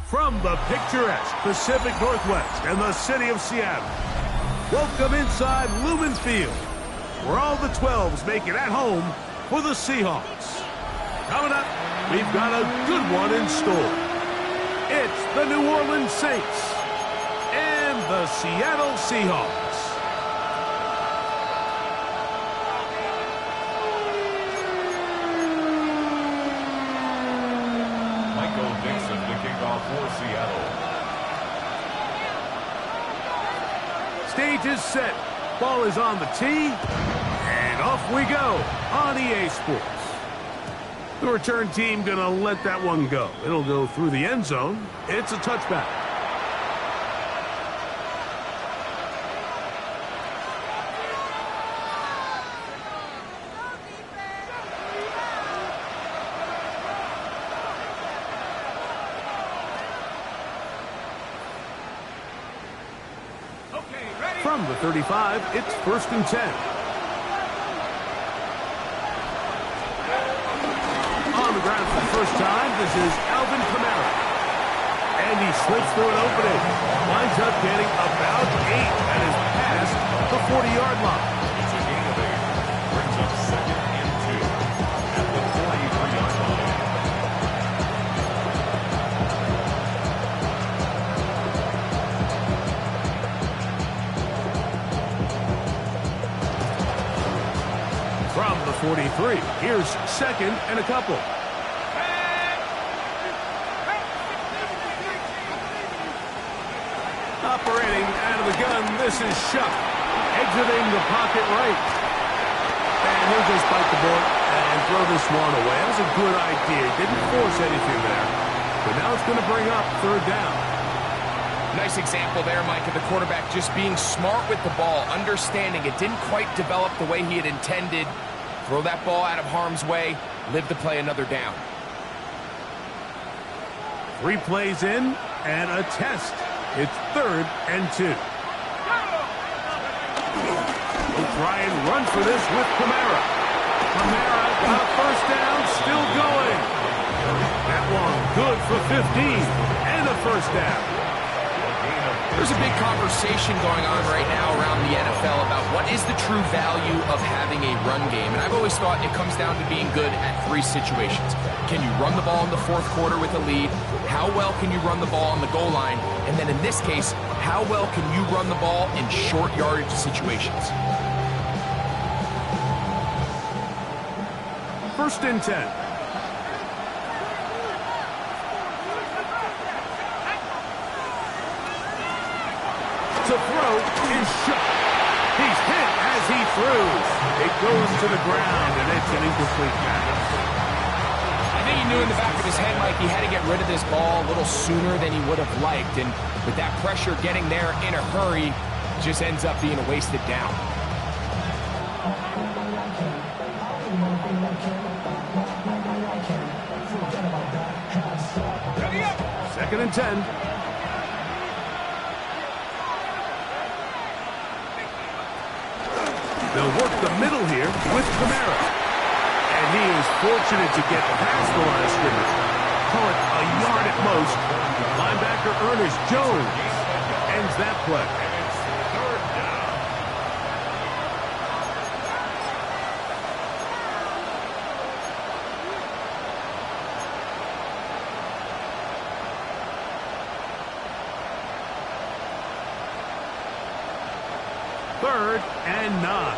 From the picturesque Pacific Northwest and the city of Seattle, welcome inside Lumen Field, where all the 12s make it at home for the Seahawks. Coming up, we've got a good one in store. It's the New Orleans Saints and the Seattle Seahawks. For Seattle. Stage is set. Ball is on the tee. And off we go on EA Sports. The return team going to let that one go. It'll go through the end zone. It's a touchback. From the 35, it's 1st and 10. On the ground for the first time, this is Alvin Kamara. And he slips through an opening. Winds up getting about 8 and is past the 40-yard line. It's a gain of 8. Brings up 2nd and 2 at the 43-yard line. From the 43, here's 2nd and a couple. Operating out of the gun, this is Shuck. Exiting the pocket right. And he'll just bite the ball and throw this one away. That was a good idea. Didn't force anything there. But now it's going to bring up 3rd down. Nice example there, Mike, of the quarterback just being smart with the ball, understanding it didn't quite develop the way he had intended. Throw that ball out of harm's way, live to play another down. 3 plays in and a test. It's 3rd and 2. We'll try and run for this with Kamara. Kamara got a 1st down, still going. That one good for 15 and a 1st down. There's a big conversation going on right now around the NFL about what is the true value of having a run game. And I've always thought it comes down to being good at 3 situations. Can you run the ball in the 4th quarter with a lead? How well can you run the ball on the goal line? And then in this case, how well can you run the ball in short yardage situations? 1st and 10. To throw is Shuck. He's hit as he throws. It goes to the ground, and it's an incomplete pass. I think he knew in the back of his head, Mike, he had to get rid of this ball a little sooner than he would have liked. And with that pressure getting there in a hurry, just ends up being a wasted down. Second and 10. They'll work the middle here with Kamara. And he is fortunate to get past the line of scrimmage. Call it a yard at most. Linebacker Ernest Jones ends that play. Third and 9.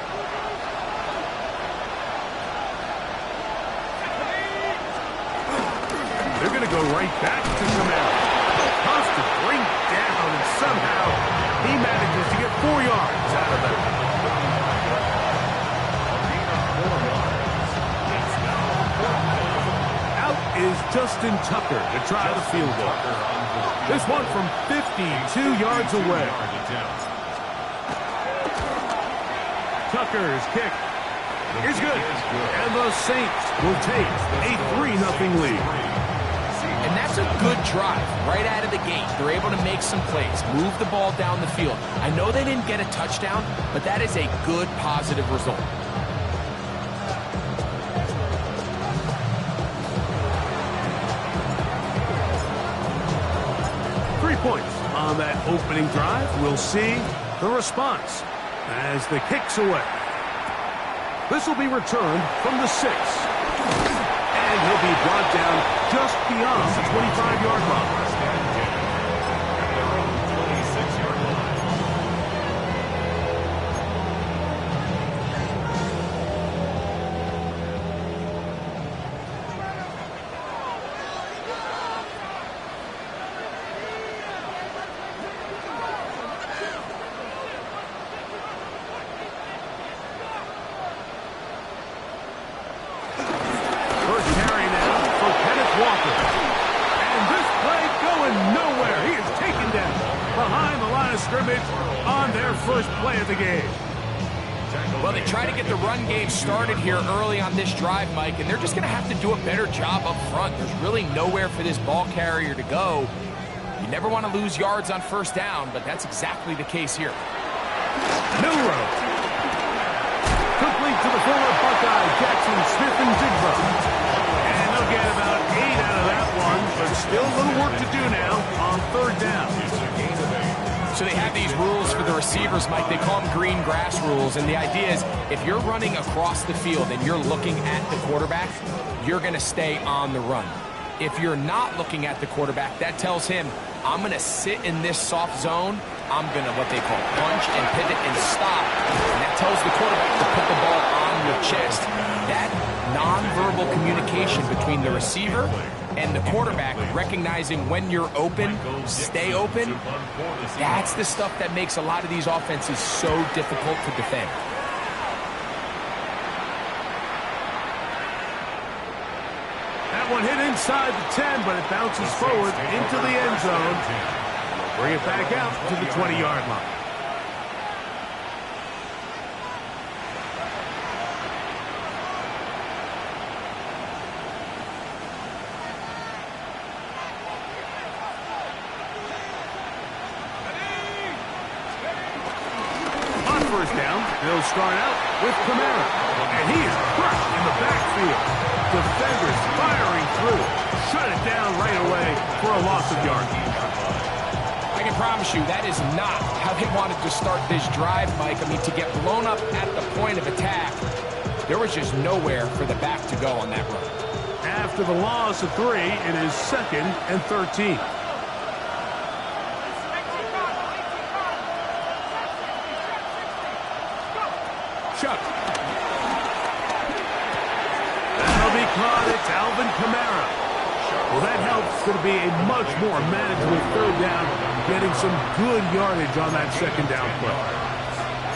They're going to go right back to Kamara. Toss to bring down, and somehow he manages to get 4 yards out of that. Out is Justin Tucker to try the field goal. This one from 52 yards away. Tucker's kick is good. And the Saints will take a 3-0 lead. And that's a good drive right out of the gate. They're able to make some plays, move the ball down the field. I know they didn't get a touchdown, but that is a good, positive result. points on that opening drive. We'll see the response as the kick's away. This will be returned from the 6. And he'll be brought down just beyond the 25-yard line. Scrimmage on their first play of the game. Well, they try to get the run game started here early on this drive, Mike, and they're just going to have to do a better job up front. There's really nowhere for this ball carrier to go. You never want to lose yards on first down, but that's exactly the case here. Milrow. Complete to the former Buckeye, Jackson Smith-Njigba. And they'll get about 8 out of that one, but still a little work to do now on third down. So they have these rules for the receivers, Mike. They call them green grass rules. And the idea is if you're running across the field and you're looking at the quarterback, you're going to stay on the run. If you're not looking at the quarterback, that tells him, I'm going to sit in this soft zone. I'm going to, what they call, punch and pivot and stop. And that tells the quarterback to put the ball on your chest. That nonverbal communication between the receiver and the quarterback, recognizing when you're open, stay open, that's the stuff that makes a lot of these offenses so difficult to defend. That one hit inside the 10, but it bounces forward into the end zone. Bring it back out to the 20-yard line. First down, they'll start out with Kamara, and he is crushed in the backfield. Defenders firing through, shut it down right away for a loss of yards. I can promise you that is not how they wanted to start this drive, Mike. I mean, to get blown up at the point of attack, there was just nowhere for the back to go on that run. After the loss of 3, it is 2nd and 13. That'll be caught. It's Alvin Kamara. Well, that helps. Going to be a much more manageable third down, getting some good yardage on that second down play.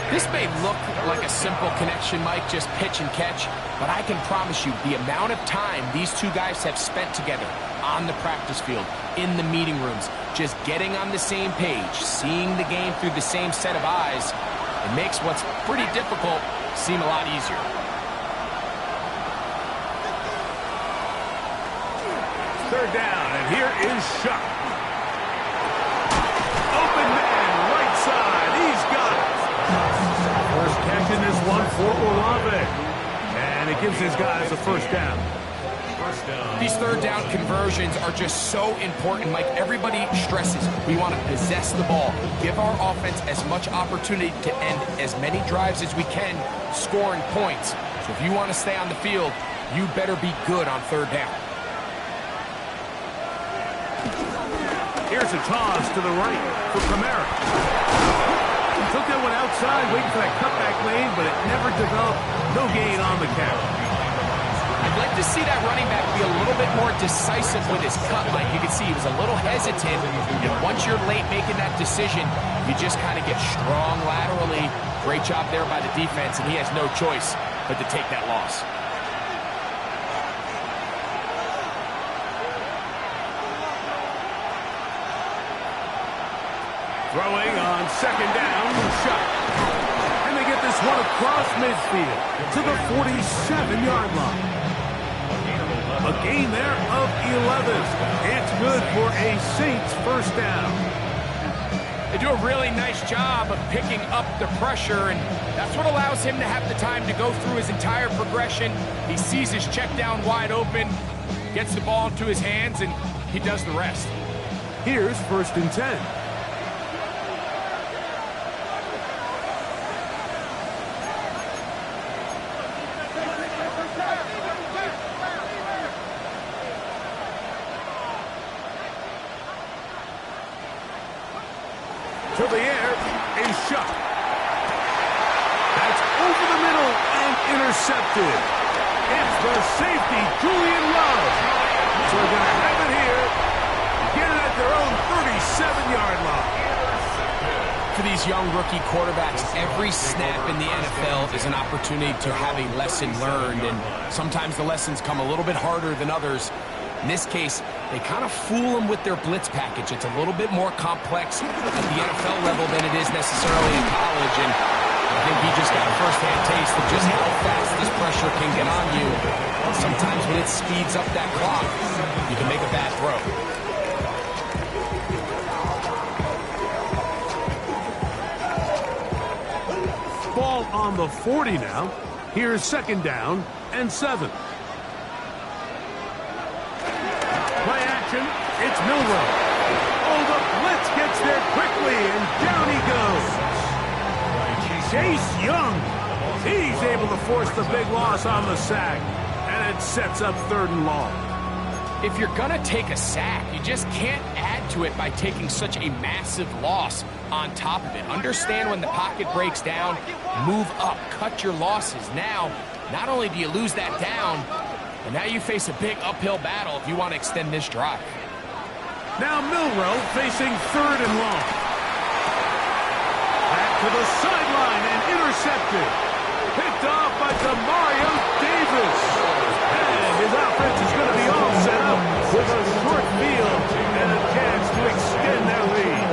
This may look like a simple connection, Mike, just pitch and catch, but I can promise you the amount of time these two guys have spent together on the practice field, in the meeting rooms, just getting on the same page, seeing the game through the same set of eyes, it makes what's pretty difficult seem a lot easier. Third down, and here is Shuck. Open man, right side. He's got it. First catch in this one for Olave. And it gives his guys a first down. These third down conversions are just so important. Like everybody stresses, we want to possess the ball, give our offense as much opportunity to end as many drives as we can, scoring points. So if you want to stay on the field, you better be good on third down. Here's a toss to the right for Kamara. Took that one outside, waiting for that cutback lane, but it never developed. No gain on the carry. I'd like to see that running back be a little bit more decisive with his cut. Like you can see, he was a little hesitant. And once you're late making that decision, you just kind of get strong laterally. Great job there by the defense, and he has no choice but to take that loss. Throwing on second down, shot. And they get this one across midfield to the 47-yard line. A gain there of 11. It's good for a Saints first down. They do a really nice job of picking up the pressure, and that's what allows him to have the time to go through his entire progression. He sees his check down wide open, gets the ball into his hands, and he does the rest. Here's 1st and 10. To the air, a shot. That's over the middle and intercepted. It's the safety, Julian Love. So they're going to have it here. Get it at their own 37-yard line. For these young rookie quarterbacks, every snap in the NFL is an opportunity to have a lesson learned, and sometimes the lessons come a little bit harder than others. In this case, they kind of fool them with their blitz package. It's a little bit more complex at the NFL level than it is necessarily in college, and I think he just got a first-hand taste of just how fast this pressure can get on you. Sometimes when it speeds up that clock, you can make a bad throw. Ball on the 40 now. Here's 2nd down and 7. Play action. It's Milroe. Oh, the blitz gets there quickly, and down he goes. Chase Young. He's able to force the big loss on the sack, and it sets up 3rd and long. If you're going to take a sack, you just can't add to it by taking such a massive loss on top of it. Understand when the pocket breaks down, move up, cut your losses. Now, not only do you lose that down, but now you face a big uphill battle if you want to extend this drive. Now Milroe facing 3rd and long. Back to the sideline and intercepted. Picked off by Demario Davis. And his offense is going to be all set up with a short field and a chance to extend their lead.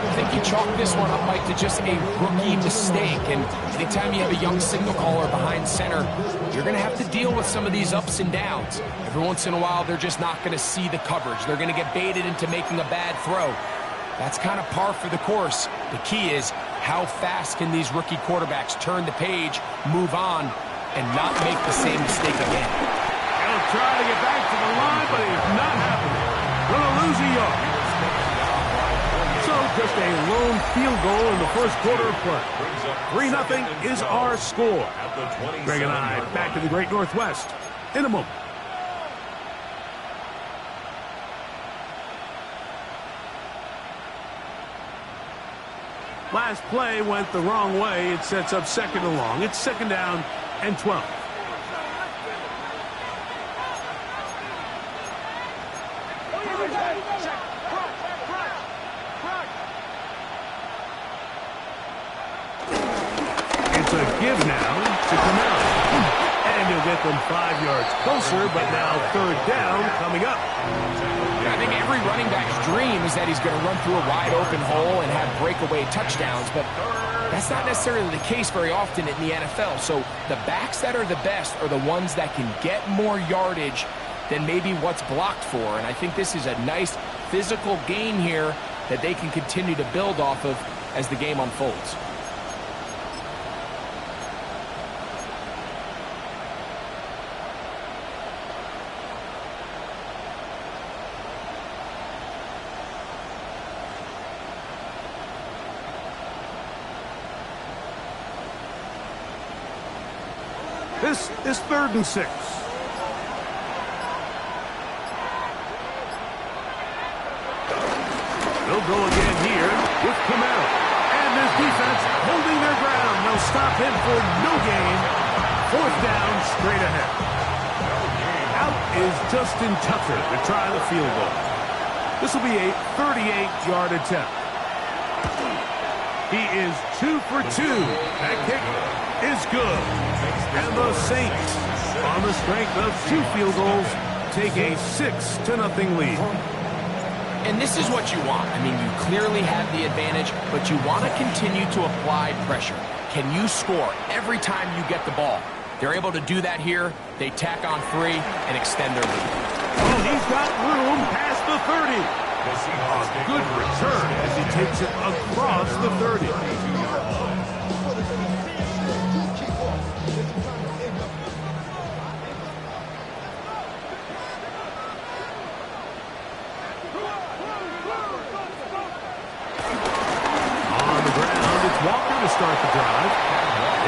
I think you chalk this one up, Mike, to just a rookie mistake. And anytime you have a young signal caller behind center, you're going to have to deal with some of these ups and downs. Every once in a while, they're just not going to see the coverage. They're going to get baited into making a bad throw. That's kind of par for the course. The key is how fast can these rookie quarterbacks turn the page, move on, and not make the same mistake again. He'll try to get back to the line, but it's not happening. Going to lose a yard. So just a lone field goal in the first quarter of play. 3-0 is our score. Greg and I back to the Great Northwest in a moment. Last play went the wrong way. It sets up 2nd and long. It's 2nd down and 12. It's a give now to come out. And he'll get them 5 yards closer, but now 3rd down coming up. I think every running back's dream is that he's going to run through a wide open hole and have breakaway touchdowns, but that's not necessarily the case very often in the NFL. So the backs that are the best are the ones that can get more yardage than maybe what's blocked for. And I think this is a nice physical gain here that they can continue to build off of as the game unfolds. This is 3rd and 6. They'll go again here with Kamara. And this defense holding their ground. They'll stop him for no gain. 4th down straight ahead. Out is Justin Tucker to try the field goal. This will be a 38-yard attempt. He is 2 for 2. That kick is good. And the Saints, on the strength of 2 field goals, take a 6-0 lead. And this is what you want. I mean, you clearly have the advantage, but you want to continue to apply pressure. Can you score every time you get the ball? They're able to do that here. They tack on 3 and extend their lead. Oh, he's got room past the 30. A good return as he takes it across the 30.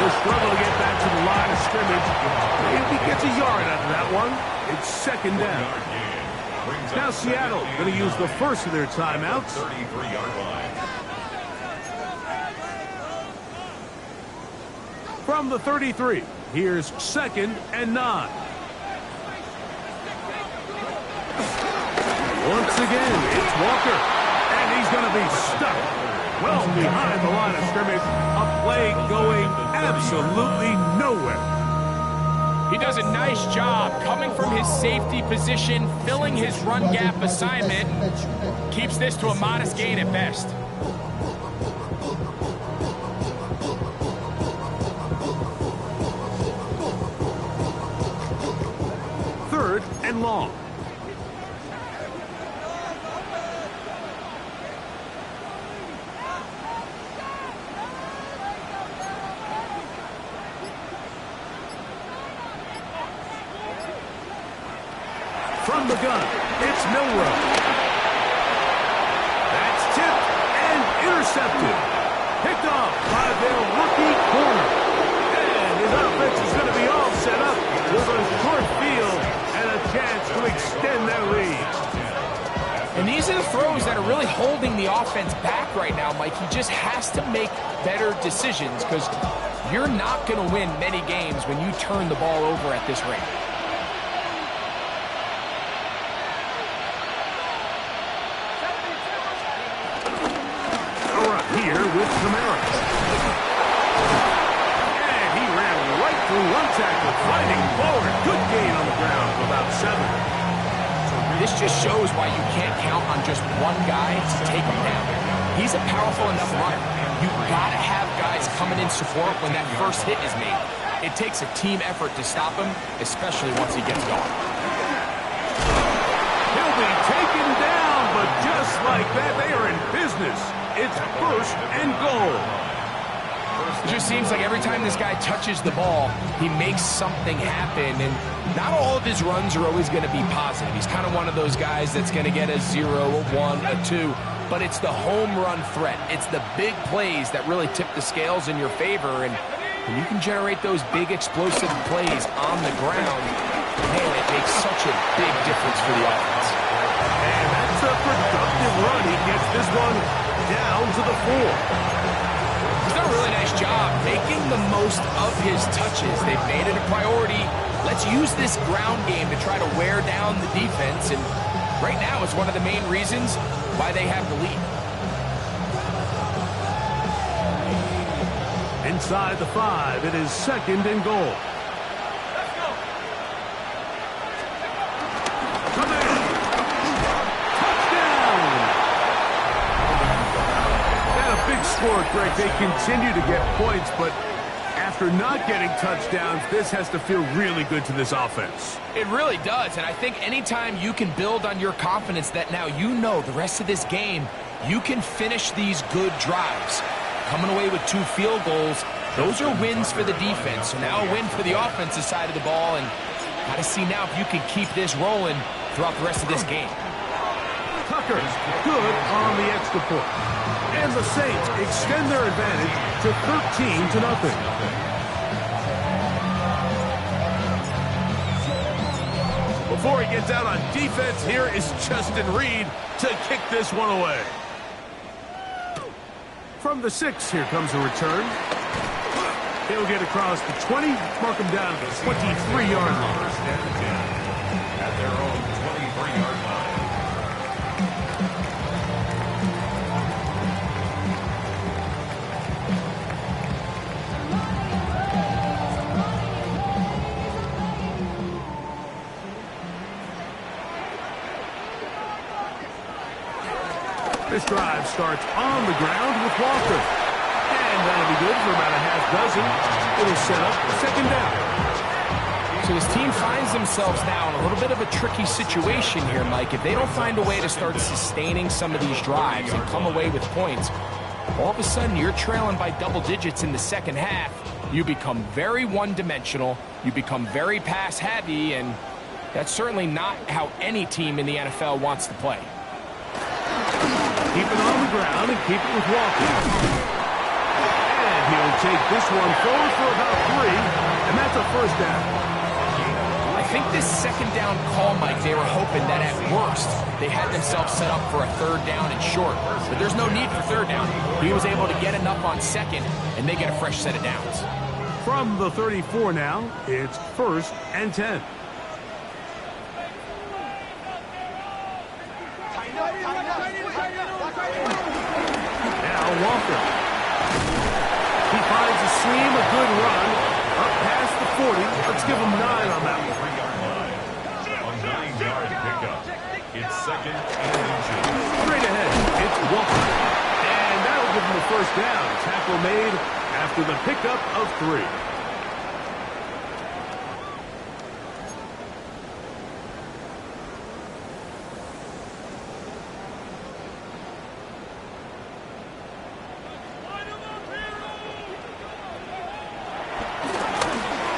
He'll struggle to get back to the line of scrimmage. Maybe he gets a yard out of that one. It's second down. Now Seattle going to use the first of their timeouts. 33-yard line. From the 33, here's second and 9. Once again, it's Walker. And he's going to be stuck well behind the line of scrimmage. A play going absolutely nowhere. He does a nice job coming from his safety position, filling his run gap assignment. Keeps this to a modest gain at best. Third and long. From the gun, it's Milrow. That's tipped and intercepted. Picked off by their rookie corner. And his offense is going to be all set up with a short field and a chance to extend their lead. And these are the throws that are really holding the offense back right now, Mike. He just has to make better decisions because you're not going to win many games when you turn the ball over at this rate. Here with Kamara. And he ran right through one tackle, fighting forward. Good gain on the ground of about 7. This just shows why you can't count on just one guy to take him down. He's a powerful enough runner. You've got to have guys coming in support when that first hit is made. It takes a team effort to stop him, especially once he gets going. He'll be taken down, but just like that, they are in business. It's first and goal. It just seems like every time this guy touches the ball, he makes something happen, and not all of his runs are always going to be positive. He's kind of one of those guys that's going to get a 0, a 1, a 2, but it's the home run threat. It's the big plays that really tip the scales in your favor, and when you can generate those big explosive plays on the ground, man, it makes such a big difference for the offense. And that's a productive run. He gets this one down to the 4. He's done a really nice job making the most of his touches. They've made it a priority. Let's use this ground game to try to wear down the defense, and right now it's one of the main reasons why they have the lead. Inside the 5, it is second and goal. Score, Greg. They continue to get points, but after not getting touchdowns, this has to feel really good to this offense. It really does, and I think anytime you can build on your confidence that now you know the rest of this game, you can finish these good drives. Coming away with 2 field goals, those are wins for the defense. So now a win for the offensive side of the ball, and got to see now if you can keep this rolling throughout the rest of this game. Tucker, good on the extra point. And the Saints extend their advantage to 13-0. Before he gets out on defense, here is Justin Reed to kick this one away. From the 6, here comes a return. He'll get across the 20, mark him down to the 23-yard line. At their own 23-yard line. This drive starts on the ground with Walker. And that'll be good for about a half dozen. It'll set up second down. So this team finds themselves now in a little bit of a tricky situation here, Mike. If they don't find a way to start sustaining some of these drives and come away with points, all of a sudden you're trailing by double digits in the second half. You become very one-dimensional. You become very pass-heavy, and that's certainly not how any team in the NFL wants to play. Keep it on the ground and keep it with Walker. And he'll take this one forward for about 3, and that's a first down. I think this second down call, Mike, they were hoping that at worst they had themselves set up for a third down and short. But there's no need for third down. He was able to get enough on second, and they get a fresh set of downs. From the 34 now, it's 1st and 10. Now Walker. He finds a seam, a good run, up past the 40. Let's give him 9 on that one. A 9-yard pickup. It's 2nd and 2. Straight ahead, it's Walker. And that'll give him the first down. Tackle made after the pickup of 3.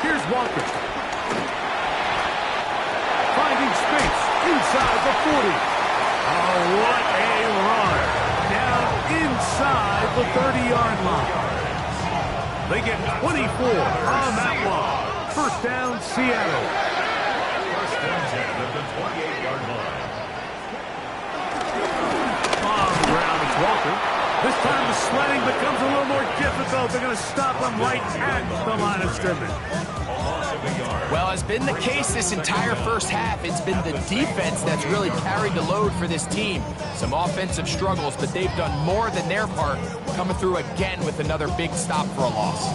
Here's Walker. Finding space inside the 40. Oh, what a run. Down inside the 30-yard line. They get 24 on that one. First down, Seattle. First and 10 at the 28-yard line. On the ground, it's Walker. This time the sledding becomes a little more difficult. They're going to stop him right at the line of scrimmage. Well, as been the case this entire first half, it's been the defense that's really carried the load for this team. Some offensive struggles, but they've done more than their part, coming through again with another big stop for a loss.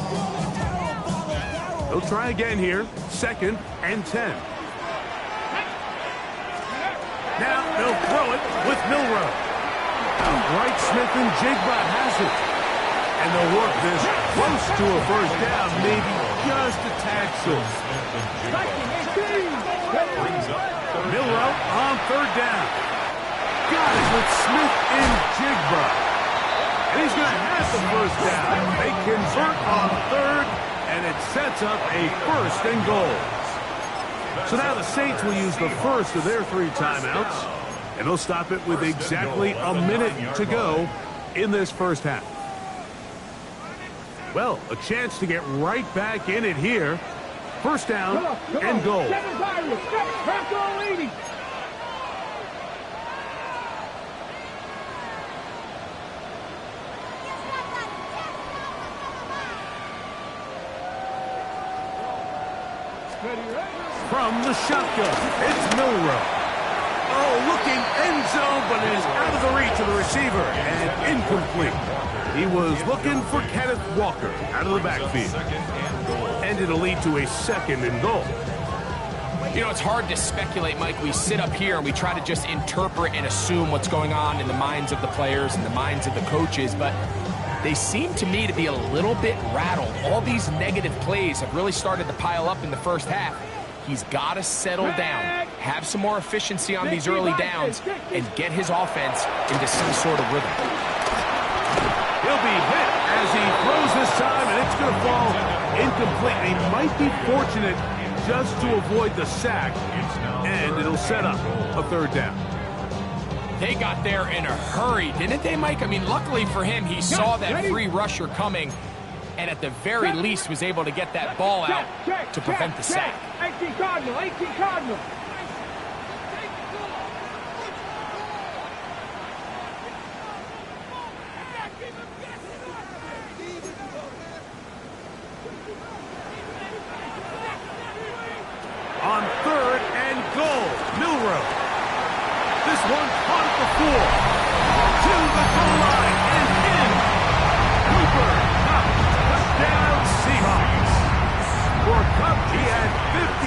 They'll try again here. 2nd and 10. Now they'll throw it with Milroe. Outright Smith and Jigba has it. And they'll work this close to a first down, maybe just a tad short. Milroe on 3rd down. Got it with Smith and Jigba. And he's going to have the first down. They convert on 3rd, and it sets up a 1st and goal. So now the Saints will use the first of their 3 timeouts, and they'll stop it with exactly a minute to go in this first half. Well, a chance to get right back in it here. First down and goal. From the shotgun, it's Milroe. Oh, looking end zone, but it is out of the reach of the receiver and incomplete. He was looking for Kenneth Walker out of the backfield. And it'll lead to a 2nd and goal. You know, it's hard to speculate, Mike. We sit up here and we try to just interpret and assume what's going on in the minds of the players and the minds of the coaches, but they seem to me to be a little bit rattled. All these negative plays have really started to pile up in the first half. He's got to settle down, have some more efficiency on these early downs, and get his offense into some sort of rhythm. He'll be hit as he throws this time, and it's going to fall incomplete. He might be fortunate just to avoid the sack, and it'll set up a 3rd down. They got there in a hurry, didn't they, Mike? I mean, luckily for him, he saw that free rusher coming, and at the very least was able to get that ball out to prevent the sack. 18 Cardinal, 18 Cardinal. On 3rd and goal, Milroe. This one caught at the 4. To the goal line and in. Cooper Kupp, touchdown Seahawks. For Kupp, he had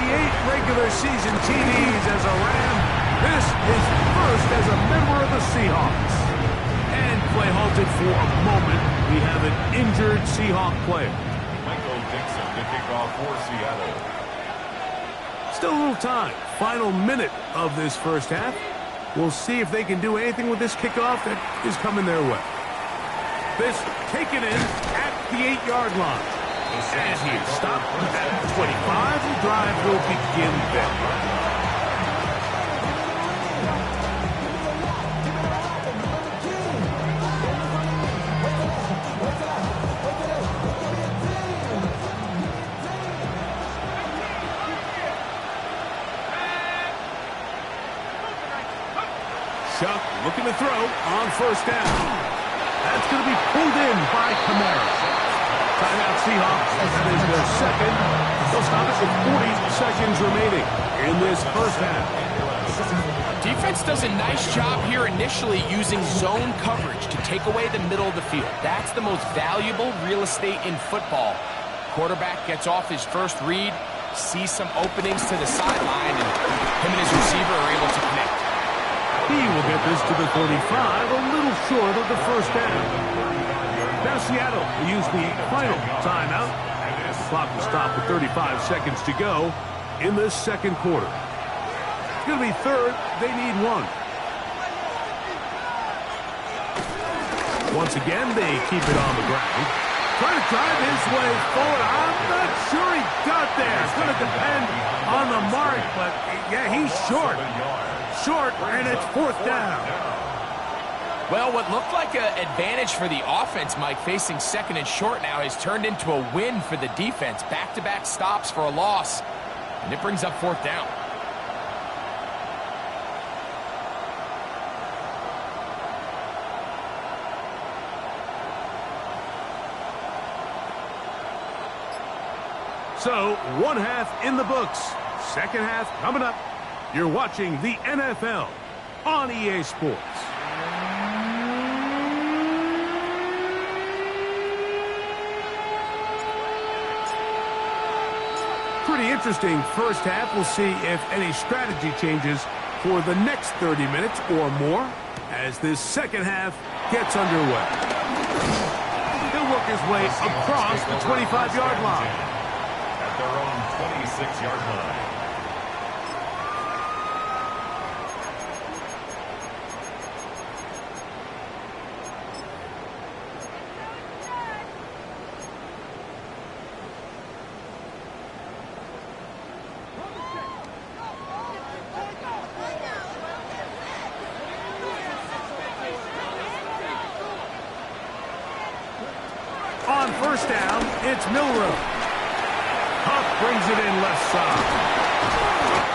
58 regular season TDs as a Ram. This is first as a member of the Seahawks. And play halted for a moment. We have an injured Seahawk player. Michael Dixon to kick off for Seattle. Still a little time. Final minute of this first half. We'll see if they can do anything with this kickoff that is coming their way. This taken in at the 8-yard line. And he stopped at 25. The drive will begin then. Chuck looking to throw on first down. That's going to be pulled in by Kamara. Timeout Seahawks. That is their second. They'll stop it with 40 seconds remaining in this first half. Defense does a nice job here initially using zone coverage to take away the middle of the field. That's the most valuable real estate in football. Quarterback gets off his first read, sees some openings to the sideline, and him and his receiver are able to connect. He will get this to the 35, a little short of the first down. Now Seattle will use the final timeout. The clock will stop with 35 seconds to go in this second quarter. It's going to be third. They need one. Once again, they keep it on the ground. Trying to drive his way forward. I'm not sure he got there. It's going to depend on the mark, but yeah, he's short. Short, and it's fourth down. Well, what looked like an advantage for the offense, Mike, facing second and short now, has turned into a win for the defense. Back-to-back stops for a loss, and it brings up fourth down. So, one half in the books. Second half coming up. You're watching the NFL on EA Sports. Pretty interesting first half. We'll see if any strategy changes for the next 30 minutes or more as this second half gets underway. He'll work his way across the 25-yard line. Their own 26-yard line. On first down, it's Milroe. Huff brings it in left side.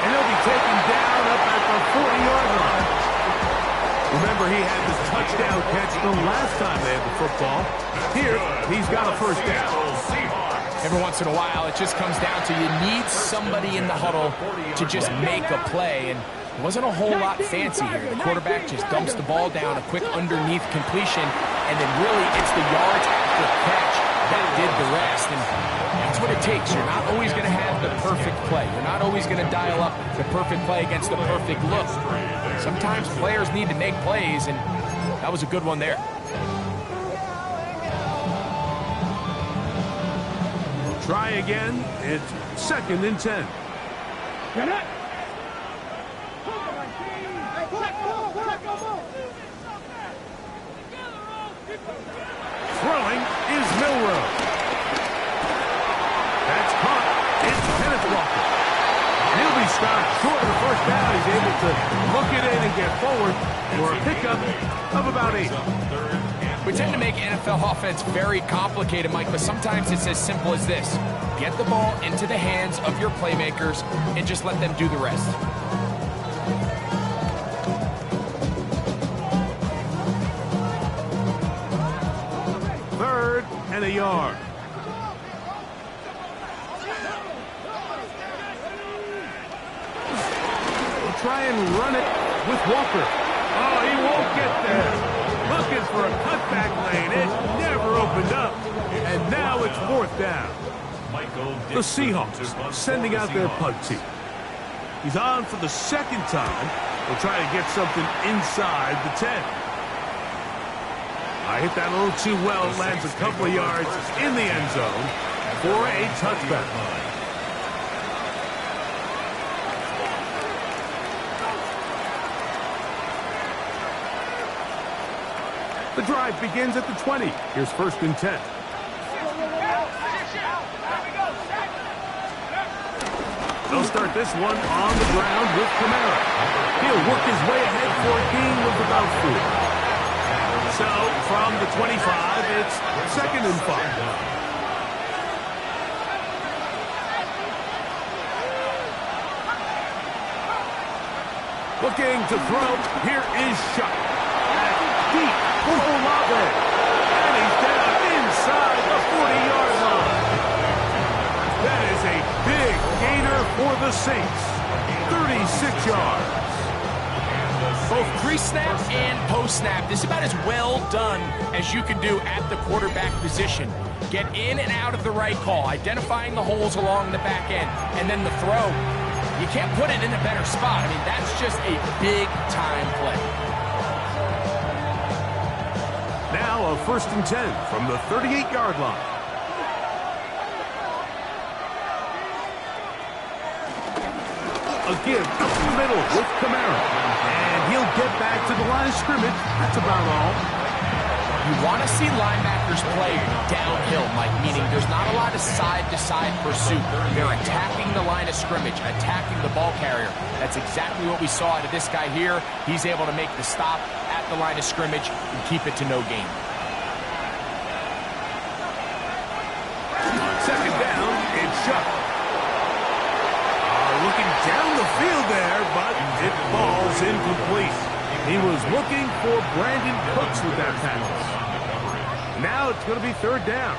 And he'll be taken down up at the 40-yard line. Remember, he had this touchdown catch the last time they had the football. Here, he's got a first down. Every once in a while, it just comes down to you need somebody in the huddle to just make a play. And it wasn't a whole lot fancy here. The quarterback just dumps the ball down, a quick underneath completion, and then really it's the yards after catch that did the rest. And that's what it takes. You're not always going to have the perfect play. You're not always going to dial up the perfect play against the perfect look. Sometimes players need to make plays, and that was a good one there. Try again. It's second and 10. Throwing is Milroe. That's caught. It's Kenneth Walker. He'll be stopped short of the first down. He's able to look it in and get forward for a pickup of about 8. We tend to make NFL offense very complicated, Mike, but sometimes it's as simple as this. Get the ball into the hands of your playmakers and just let them do the rest. Third and a yard. We'll try and run it with Walker. Oh, he won't get there. Looking for a cutback lane. It never opened up. And now it's fourth down. The Seahawks sending out their punt team. He's on for the second time. We'll try to get something inside the 10. I hit that a little too well. It lands a couple of yards in the end zone for a touchback. The drive begins at the 20. Here's first and 10. They'll start this one on the ground with Kamara. He'll work his way ahead for a gain of about 4. So, from the 25, it's second and 5. Looking to throw. Here is Shuck. Deep for Olave. And he's down inside the 40-yard line. That is a big gainer for the Saints. 36 yards. Both pre-snap and post-snap, this is about as well done as you can do at the quarterback position. Get in and out of the right call, identifying the holes along the back end, and then the throw. You can't put it in a better spot. I mean, that's just a big-time play. Now a 1st and 10 from the 38-yard line. A give up the middle with Kamara. And he'll get back to the line of scrimmage. That's about all. You want to see linebackers play downhill, Mike, meaning there's not a lot of side-to-side pursuit. They're attacking the line of scrimmage, attacking the ball carrier. That's exactly what we saw out of this guy here. He's able to make the stop at the line of scrimmage and keep it to no gain. On 2nd down, it's Shuck. Looking down the field there, but it falls incomplete. He was looking for Brandon Cooks with that pass. Now it's going to be 3rd down.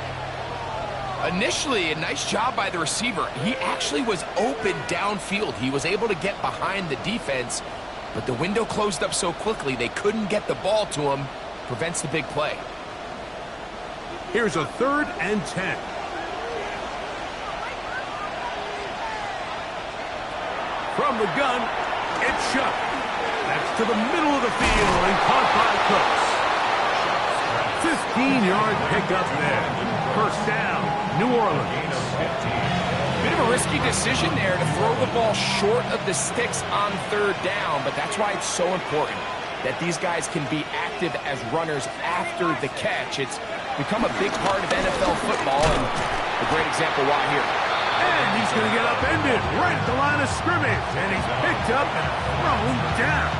Initially, a nice job by the receiver. He actually was open downfield. He was able to get behind the defense, but the window closed up so quickly they couldn't get the ball to him. Prevents the big play. Here's a 3rd and 10. From the gun, it's Shuck. That's to the middle of the field and caught by Cooks. 15-yard pickup there. 1st down, New Orleans. Bit of a risky decision there to throw the ball short of the sticks on 3rd down, but that's why it's so important that these guys can be active as runners after the catch. It's become a big part of NFL football, and a great example why here. And he's going to get upended right at the line of scrimmage. And he's picked up and thrown down.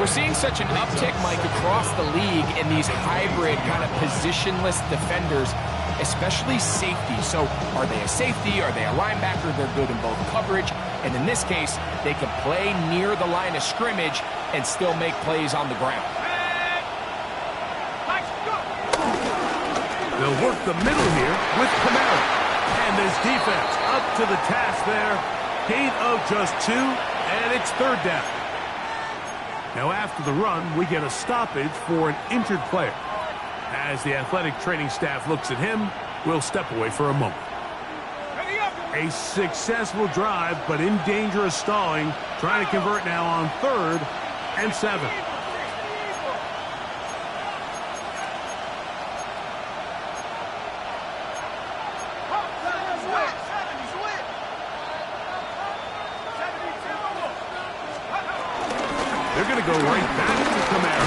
We're seeing such an uptick, Mike, across the league in these hybrid kind of positionless defenders, especially safety. So are they a safety? Are they a linebacker? They're good in both coverage. And in this case, they can play near the line of scrimmage and still make plays on the ground. They'll work the middle here with Kamara. And this defense up to the task there. Gain of just 2, and it's 3rd down. Now after the run, we get a stoppage for an injured player. As the athletic training staff looks at him, we'll step away for a moment. A successful drive, but in danger of stalling. Trying to convert now on 3rd and 7. They're going to go right back to Kamara.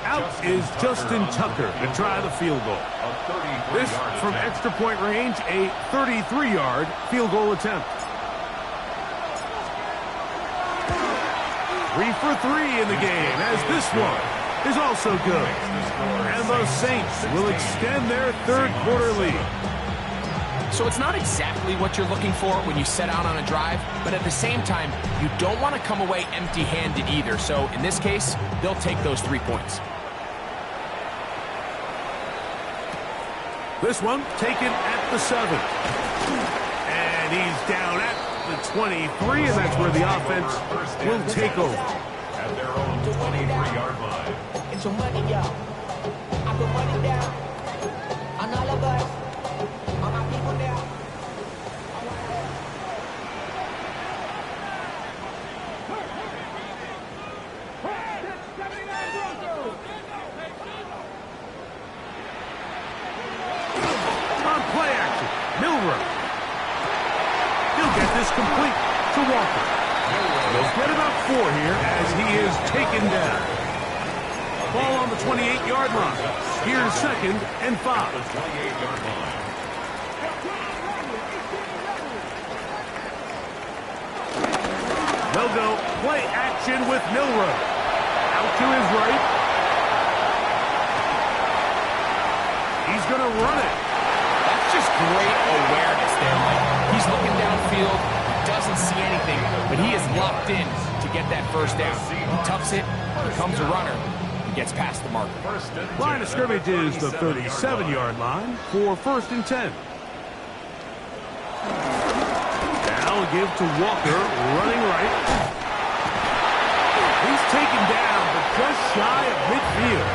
Out is Justin Tucker to try the field goal. This from extra point range, a 33-yard field goal attempt. 3 for 3 in the game, as this one is also good. And the Saints will extend their 3rd quarter lead. So it's not exactly what you're looking for when you set out on a drive, but at the same time, you don't want to come away empty-handed either. So in this case, they'll take those 3 points. This one taken at the 7. And he's down at the 23, and that's where the offense will take over. At their own 23-yard line. It's your money, y'all. I put money down on all of us, on my people now. On play action, Milrow. He'll get this complete to Walker. They'll get about 4 here as he is taken down. Ball on the 28-yard line. Here's 2nd and 5. They'll go play action with Milroe. Out to his right. He's going to run it. That's just great awareness there, Mike. He's looking downfield, doesn't see anything, but he is locked in to get that first down. He tucks it, becomes a runner, and gets past the marker. Line of scrimmage is the 37-yard line for 1st and 10. Now give to Walker, running right. He's taken down, but just shy of midfield.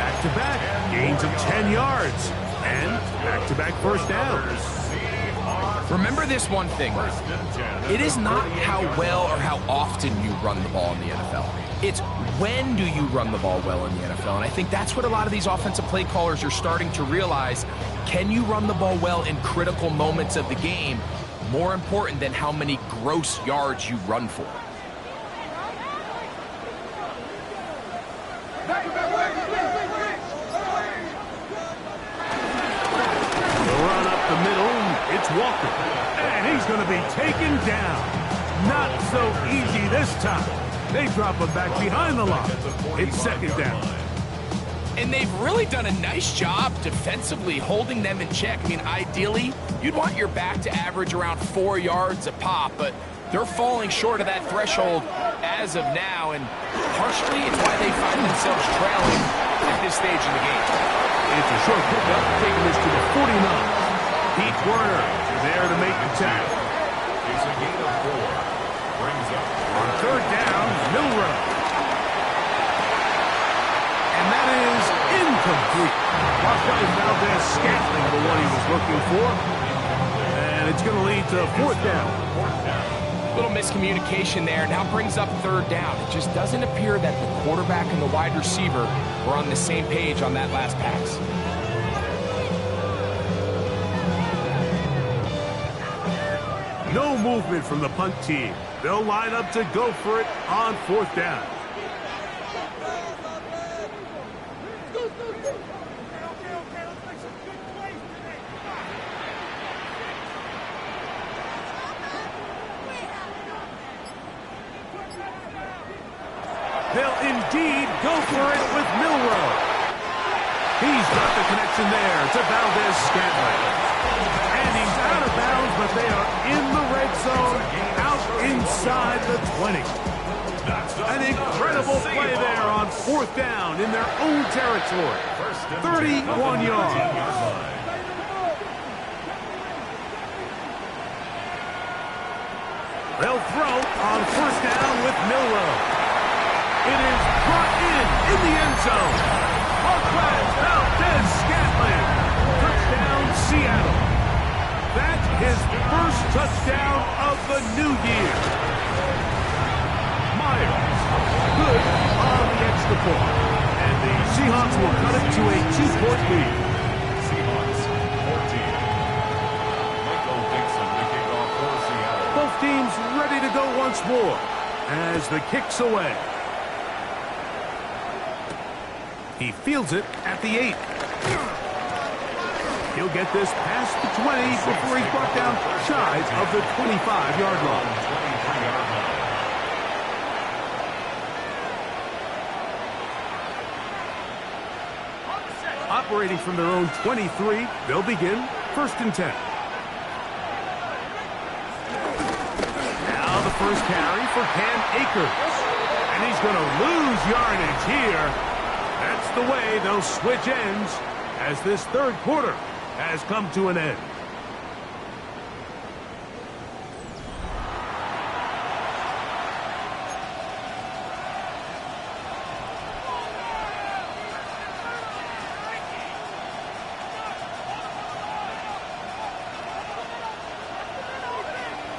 Back-to-back, gains of 10 yards. And back-to-back first downs. Remember this one thing. It is not how well or how often you run the ball in the NFL. It's when do you run the ball well in the NFL. And I think that's what a lot of these offensive play callers are starting to realize. Can you run the ball well in critical moments of the game? More important than how many gross yards you run for. The middle, it's Walker, and he's going to be taken down. Not so easy this time. They drop him back behind the line. It's 2nd down. And they've really done a nice job defensively holding them in check. I mean, ideally, you'd want your back to average around 4 yards a pop, but they're falling short of that threshold as of now, and partially it's why they find themselves trailing at this stage in the game. It's a short pickup, taking this to the 49. Pete Werner there to make the tackle. It's a gain of 4. Brings up on 3rd down, Milroe. And that is incomplete. Caught by Valdez-Scantling, the one he was looking for. And it's going to lead to 4th down. Little miscommunication there. Now brings up 3rd down. It just doesn't appear that the quarterback and the wide receiver were on the same page on that last pass. No movement from the punt team. They'll line up to go for it on 4th down. They'll indeed go for it with Milroe. He's got the connection there to Valdez-Scantling. And he's out of bounds, but they are in the red zone, out inside the 20. An incredible play there on 4th down in their own territory. 31 yards. They'll throw on 1st down with Milroe. It is brought in the end zone. Marquez Valdez-Scantling. Touchdown, Seattle. That's his first touchdown of the new year. Myers, good on the extra point. And the Seahawks will cut it to a 2-point lead. Seahawks 14. Michael Dixon to kick off for Seattle. Both teams ready to go once more as the kick's away. He fields it at the 8. He'll get this past the 20 before he's brought down shy of the 25-yard line. Operating from their own 23, they'll begin 1st and 10. Now the first carry for Cam Akers. And he's going to lose yardage here. That's the way they'll switch ends as this 3rd quarter has come to an end.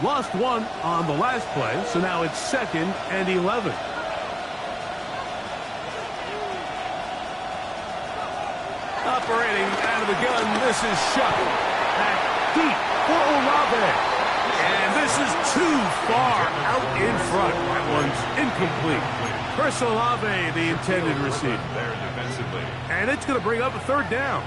Lost one on the last play, so now it's 2nd and 11. Operating out of the gun, this is Shuck. Back deep for Olave. And this is too far out in front. That one's incomplete. Chris Olave, the intended receiver. There defensively. And it's going to bring up a 3rd down.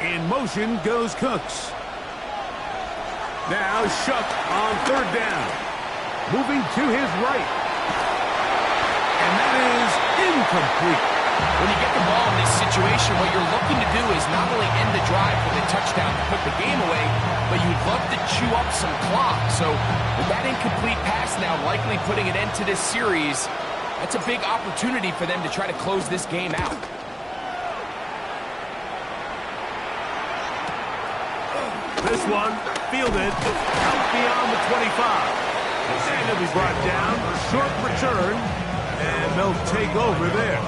In motion goes Cooks. Now Shuck on third down. Moving to his right. And that is incomplete. When you get the ball in this situation, what you're looking to do is not only end the drive with a touchdown to put the game away, but you'd love to chew up some clock. So with that incomplete pass now likely putting an end to this series, that's a big opportunity for them to try to close this game out. This one fielded out beyond the 25. And he'll be brought down. Short return. And they'll take over there.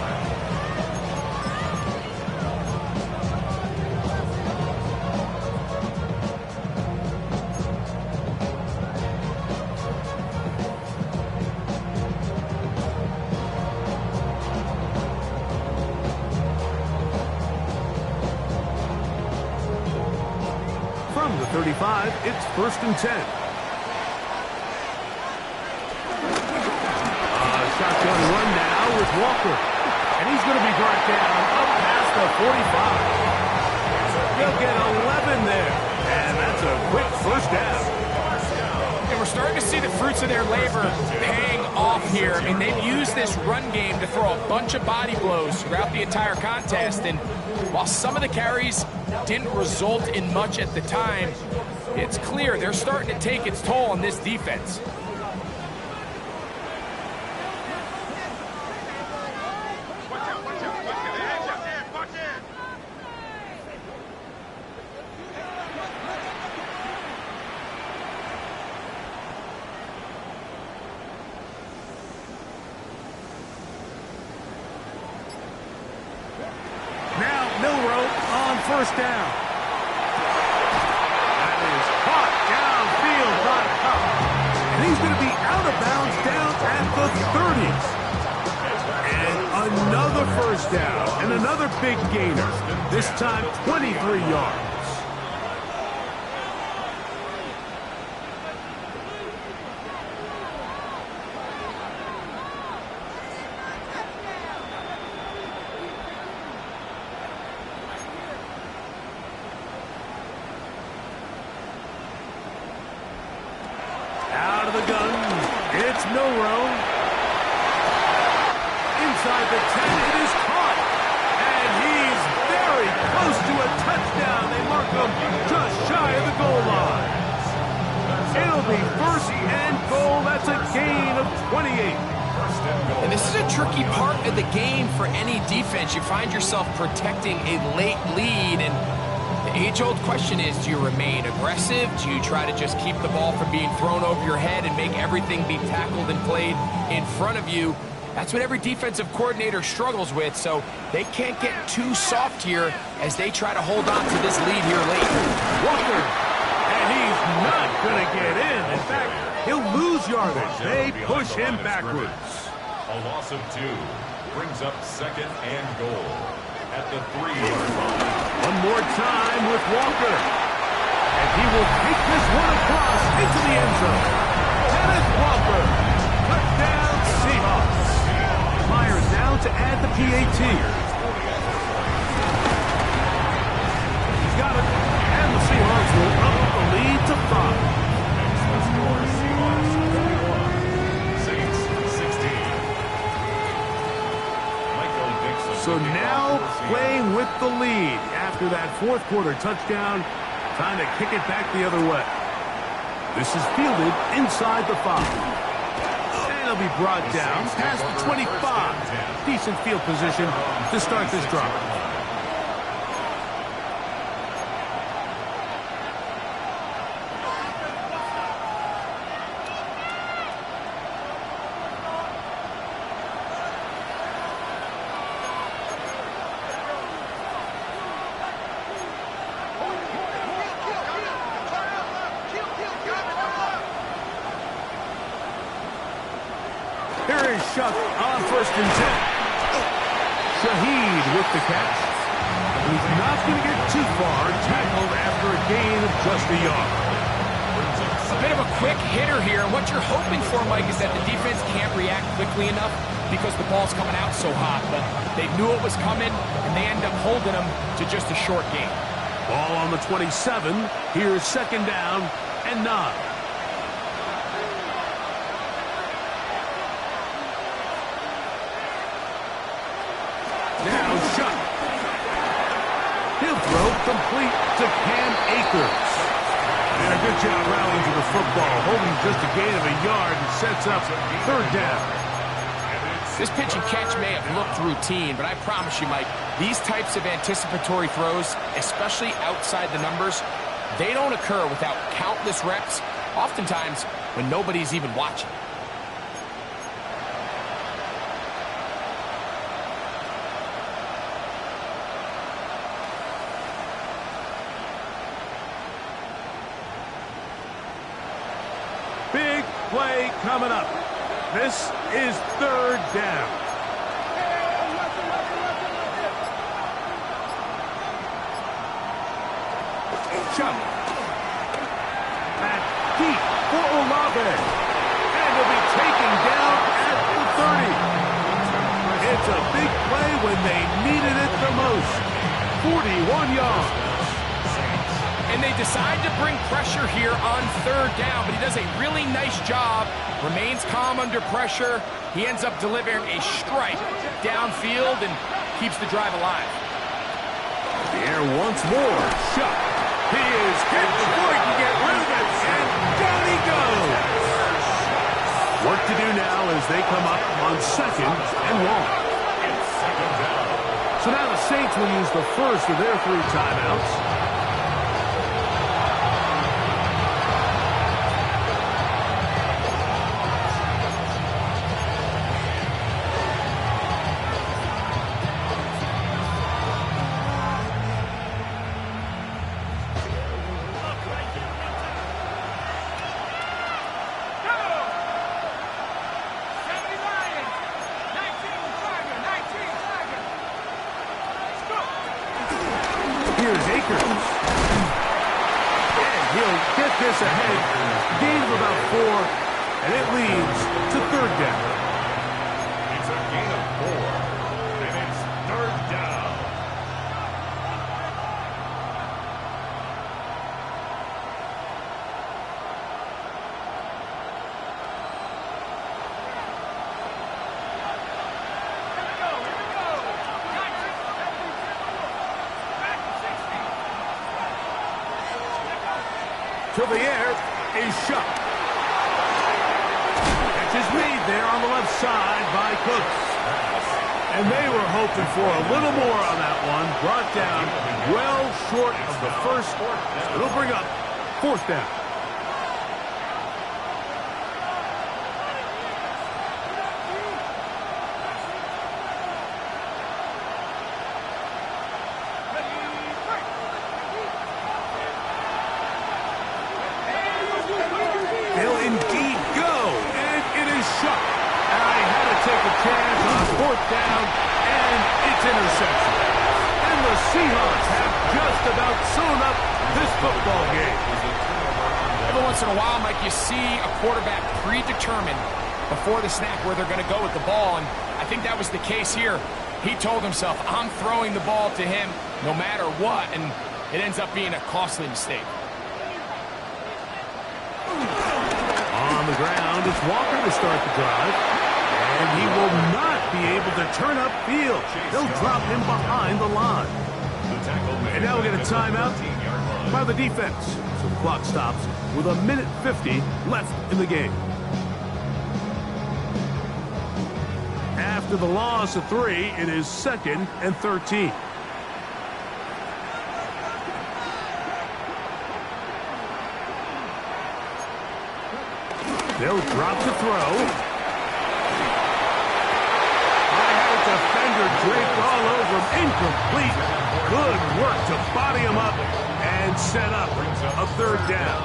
From the 35, it's 1st and 10. Shotgun run now with Walker. And he's going to be brought down up past the 45. They'll get 11 there. And that's a quick first down. And we're starting to see the fruits of their labor paying off here. I mean, they've used this run game to throw a bunch of body blows throughout the entire contest. And while some of the carries didn't result in much at the time, it's clear they're starting to take its toll on this defense. First down. That is caught downfield by Cup. And he's going to be out of bounds down at the 30s. And another first down and another big gainer. This time 23 yards. The gun, it's Milroe. Inside the 10, it is caught. And he's very close to a touchdown. They mark him just shy of the goal line. It'll be 1st and goal. That's a gain of 28. And this is a tricky part of the game for any defense. You find yourself protecting a late lead, and the age-old question is, do you remain aggressive? Do you try to just keep the ball from being thrown over your head and make everything be tackled and played in front of you? That's what every defensive coordinator struggles with, so they can't get too soft here as they try to hold on to this lead here late. Walker, and he's not going to get in. In fact, he'll lose yardage. They push him backwards. A loss of 2 brings up 2nd and goal at the 3-yard line. One more time with Walker. And he will take this one across into the end zone. Kenneth Walker. Touchdown Seahawks. Myers now to add the PAT. He's got it. And the Seahawks will up the lead to 5. So now playing with the lead after that 4th quarter touchdown. Time to kick it back the other way. This is fielded inside the 5. And he'll be brought down past the 25. Decent field position to start this drive. Here is Shuck on 1st and 10. Shaheed with the catch. He's not going to get too far, tackled after a gain of just a yard. A bit of a quick hitter here. What you're hoping for, Mike, is that the defense can't react quickly enough because the ball's coming out so hot. But they knew it was coming, and they end up holding them to just a short gain. Ball on the 27. Here's second down and 9. Now shot. He'll throw complete to Cam Akers. And a good job rallying to the football, holding just a gain of a yard and sets up third down. This pitch and catch may have looked routine, but I promise you, Mike, these types of anticipatory throws, especially outside the numbers, they don't occur without countless reps, oftentimes when nobody's even watching. Big play coming up. This is third down. Chuck. Back deep for Olave. And he'll be taken down at the 30. It's a big play when they needed it the most. 41 yards. And they decide to bring pressure here on third down, but he does a really nice job, remains calm under pressure. He ends up delivering a strike downfield and keeps the drive alive. The air once more. Shot. He is hit before he can get rid of it, and down he goes. Work to do now as they come up on second and 1. So now the Saints will use the first of their 3 timeouts. Here's Akers. And he'll get this ahead. Gain of about 4, and it leads to third down. It's a gain of 4, and it's third down. To the air is shot. Catch is made there on the left side by Cooks. And they were hoping for a little more on that one. Brought down well short of the first. It'll bring up fourth down. They'll indeed go, and it is shot. I had to take a chance on fourth down, and it's interception. And the Seahawks have just about sewn up this football game. Every once in a while, Mike, you see a quarterback predetermined before the snap where they're going to go with the ball, and I think that was the case here. He told himself, I'm throwing the ball to him no matter what, and it ends up being a costly mistake. On the ground, it's Walker to start the drive. And he will not be able to turn upfield. They'll drop him behind the line. And now we'll get a timeout by the defense. So the clock stops with 1:50 left in the game. After the loss of 3, it is 2nd and 13. They'll drop to throw. I had a defender draped all over him. Incomplete. Good work to body him up and set up a third down.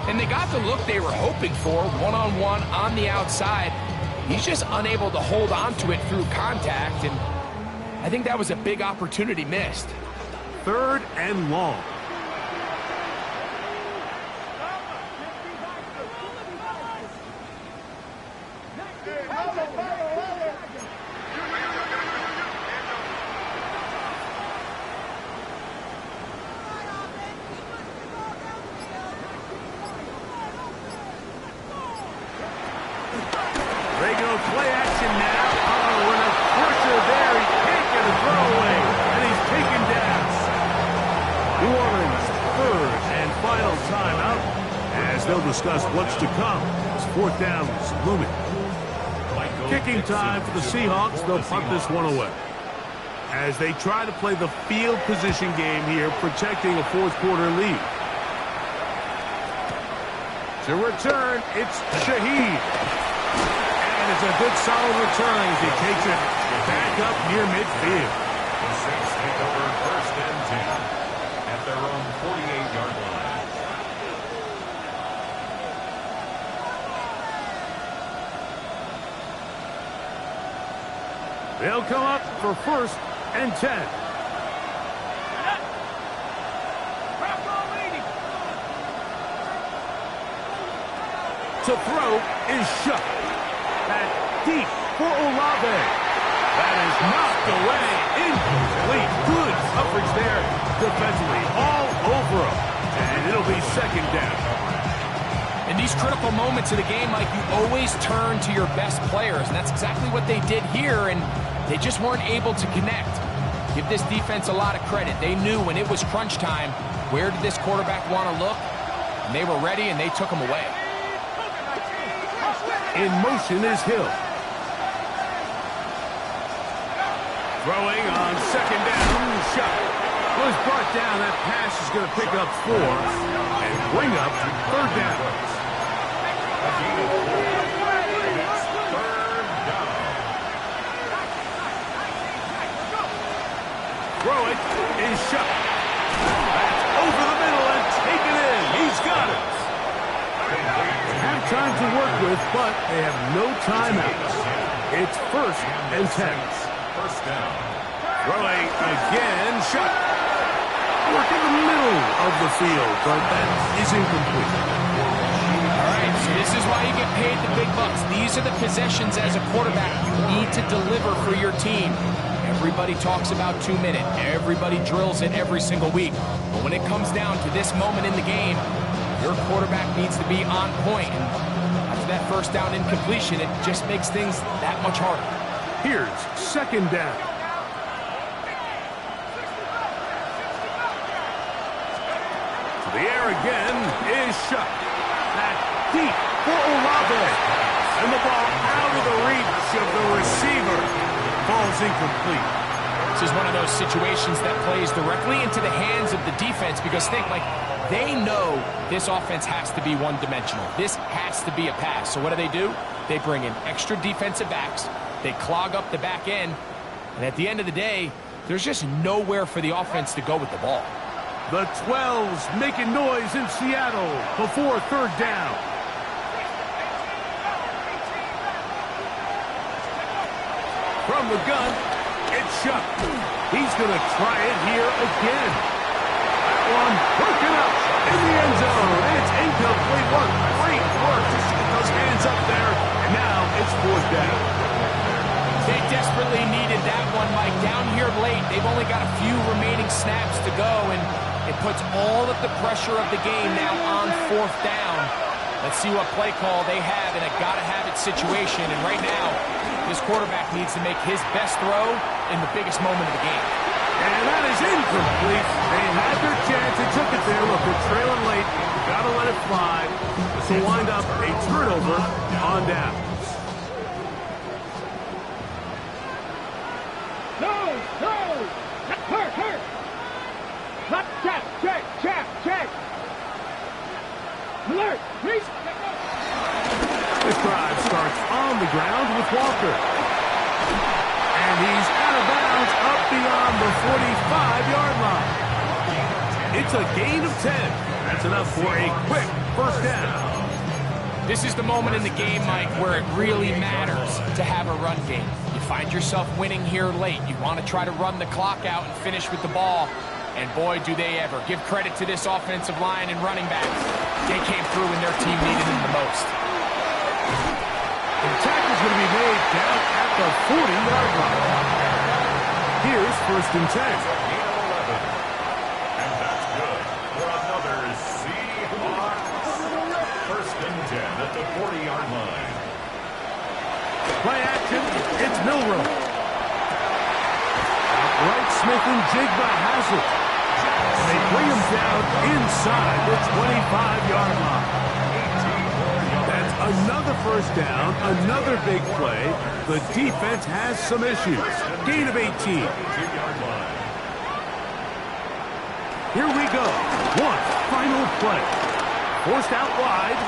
And they got the look they were hoping for, one-on-one on the outside. He's just unable to hold on to it through contact, and I think that was a big opportunity missed. Third and long. play action now. Oh, and a pressure there. He can't get a throwaway, and he's taken down. New Orleans' third and final timeout, as they'll discuss what's to come. It's fourth down is looming. Kicking time for the Seahawks. They'll punt this one away, as they try to play the field position game here, protecting a fourth-quarter lead. To return, it's Shaheed. And it's a good, solid return as he takes it back up near midfield. The Saints take over first and 10 at their own 48-yard line. They'll come up for first and 10. To throw is shut. That deep for Olave. That is knocked away. Incomplete. Good coverage there defensively. All over him. And it'll be second down. In these critical moments of the game, Mike, you always turn to your best players. And that's exactly what they did here. And they just weren't able to connect. Give this defense a lot of credit. They knew when it was crunch time, where did this quarterback want to look? And they were ready, and they took him away. In motion is Hill. Throwing on second down. Shot. Was brought down. That pass is going to pick up 4 and bring up third down. It's third down. Throw it is shot. That's over the middle and taken in. He's got it. Have time to work with, but they have no timeouts. It's first and 10. First down. Throwing again, shot. Work in the middle of the field, but that is incomplete. All right, so this is why you get paid the big bucks. These are the possessions as a quarterback you need to deliver for your team. Everybody talks about 2-minute. Everybody drills it every single week. But when it comes down to this moment in the game, your quarterback needs to be on point. And after that first down incompletion, it just makes things that much harder. Here's second down. To the air again is shot. That deep for Olave. And the ball out of the reach of the receiver. Ball's incomplete. This is one of those situations that plays directly into the hands of the defense because they know this offense has to be one-dimensional. This has to be a pass. So what do? They bring in extra defensive backs. They clog up the back end. And at the end of the day, there's just nowhere for the offense to go with the ball. The 12's making noise in Seattle before third down. From the gun, it's shot. He's going to try it here again. That one broken up in the end zone. It's incomplete work. Great work to get those hands up there. And now it's fourth down. They desperately needed that one, Mike. Down here late, they've only got a few remaining snaps to go, and it puts all of the pressure of the game now on fourth down. Let's see what play call they have in a gotta-have-it situation. And right now, this quarterback needs to make his best throw in the biggest moment of the game. And that is incomplete. They had their chance. They took it there. Look, they're trailing late. Gotta let it fly. This will wind up a turnover on down. No! Hurt! Check! Alert! Please! This drive starts on the ground with Walker. And he's out of bounds up beyond the 45-yard line. It's a gain of 10. That's enough for a quick first down. This is the moment in the game, Mike, where it really matters to have a run game. You find yourself winning here late. You want to try to run the clock out and finish with the ball. And boy, do they ever. Give credit to this offensive line and running backs. They came through when their team needed them the most. The tackle's going to be made down at the 40-yard line. Here's first and 10. And that's good for another Seahawks. First and 10 at the 40-yard line. Play action. It's Milrow. Right, Smith and Jigba has it. They bring him down inside the 25-yard line. That's another first down, another big play. The defense has some issues. Gain of 18. Here we go. One final play. Forced out wide.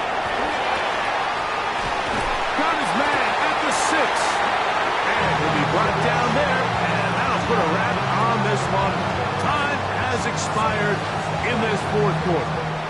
Got his man at the 6. And he'll be brought down there. And that'll put a wrap on this one. Time has expired in this fourth quarter.